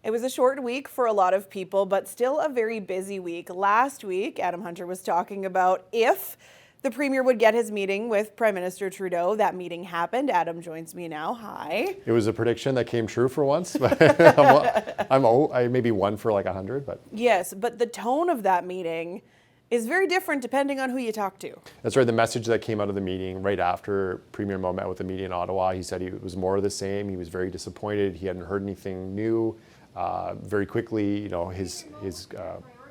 It was a short week for a lot of people, but still a very busy week. Last week, Adam Hunter was talking about if the Premier would get his meeting with Prime Minister Trudeau. That meeting happened. Adam joins me now. Hi. It was a prediction that came true for once. I maybe won for like 100, but. Yes, but the tone of that meeting is very different depending on who you talk to. That's right. The message that came out of the meeting right after Premier Moe met with the media in Ottawa, he said it was more of the same. He was very disappointed. He hadn't heard anything new. Very quickly, his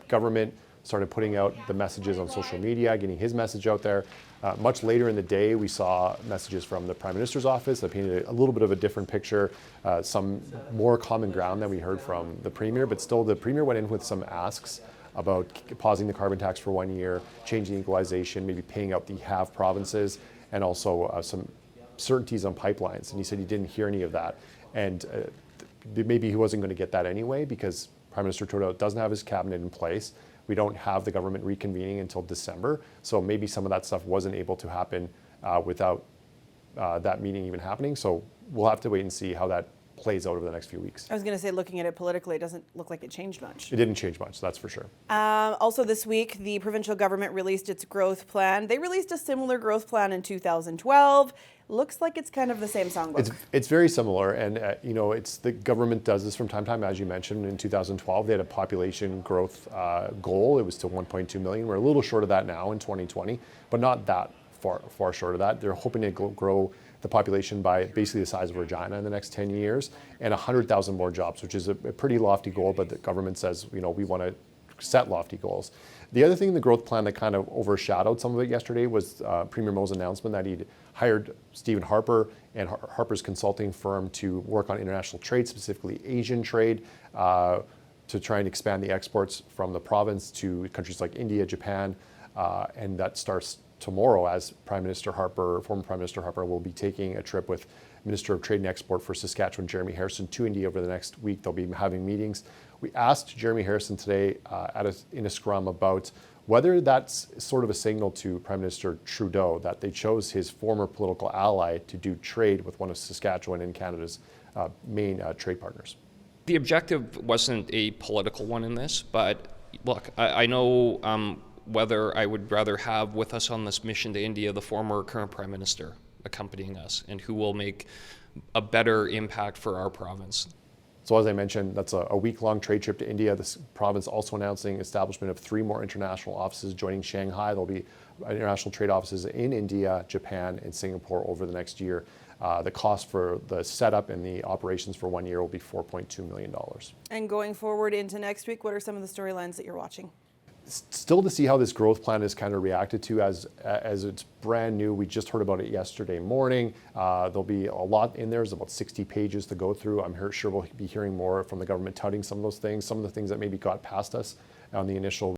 government started putting out the messages on social media, getting his message out there. Much later in the day, we saw messages from the Prime Minister's office that painted a little bit of a different picture, some more common ground than we heard from the Premier, but still the Premier went in with some asks about pausing the carbon tax for 1 year, changing equalization, maybe paying out the have provinces, and also some certainties on pipelines. And he said he didn't hear any of that. And maybe he wasn't going to get that anyway because Prime Minister Trudeau doesn't have his cabinet in place. We don't have the government reconvening until December. So maybe some of that stuff wasn't able to happen without that meeting even happening. So we'll have to wait and see how that plays out over the next few weeks. I was going to say, looking at it politically, it doesn't look like it changed much. It didn't change much, that's for sure. Also this week, the provincial government released its growth plan. They released a similar growth plan in 2012. Looks like it's kind of the same songbook. It's very similar, and it's the government does this from time to time. As you mentioned, in 2012, they had a population growth goal. It was to 1.2 million. We're a little short of that now in 2020, but not that far short of that. They're hoping to grow the population by basically the size of Regina in the next 10 years and 100,000 more jobs, which is a pretty lofty goal, but the government says, we want to set lofty goals. The other thing in the growth plan that kind of overshadowed some of it yesterday was Premier Moe's announcement that he'd hired Stephen Harper and Harper's consulting firm to work on international trade, specifically Asian trade, to try and expand the exports from the province to countries like India, Japan, and that starts tomorrow as former Prime Minister Harper will be taking a trip with Minister of Trade and Export for Saskatchewan, Jeremy Harrison, to India over the next week. They'll be having meetings. We asked Jeremy Harrison today in a scrum about whether that's sort of a signal to Prime Minister Trudeau that they chose his former political ally to do trade with one of Saskatchewan and Canada's main trade partners. The objective wasn't a political one in this, but look, I know whether I would rather have with us on this mission to India the former or current Prime Minister accompanying us and who will make a better impact for our province. So as I mentioned, that's a week-long trade trip to India. This province also announcing establishment of 3 more international offices joining Shanghai. There'll be international trade offices in India, Japan, and Singapore over the next year. The cost for the setup and the operations for 1 year will be $4.2 million. And going forward into next week, what are some of the storylines that you're watching? Still to see how this growth plan is kind of reacted to as it's brand new. We just heard about it yesterday morning. There'll be a lot in there. There's about 60 pages to go through. I'm sure we'll be hearing more from the government touting some of those things, some of the things that maybe got past us on the initial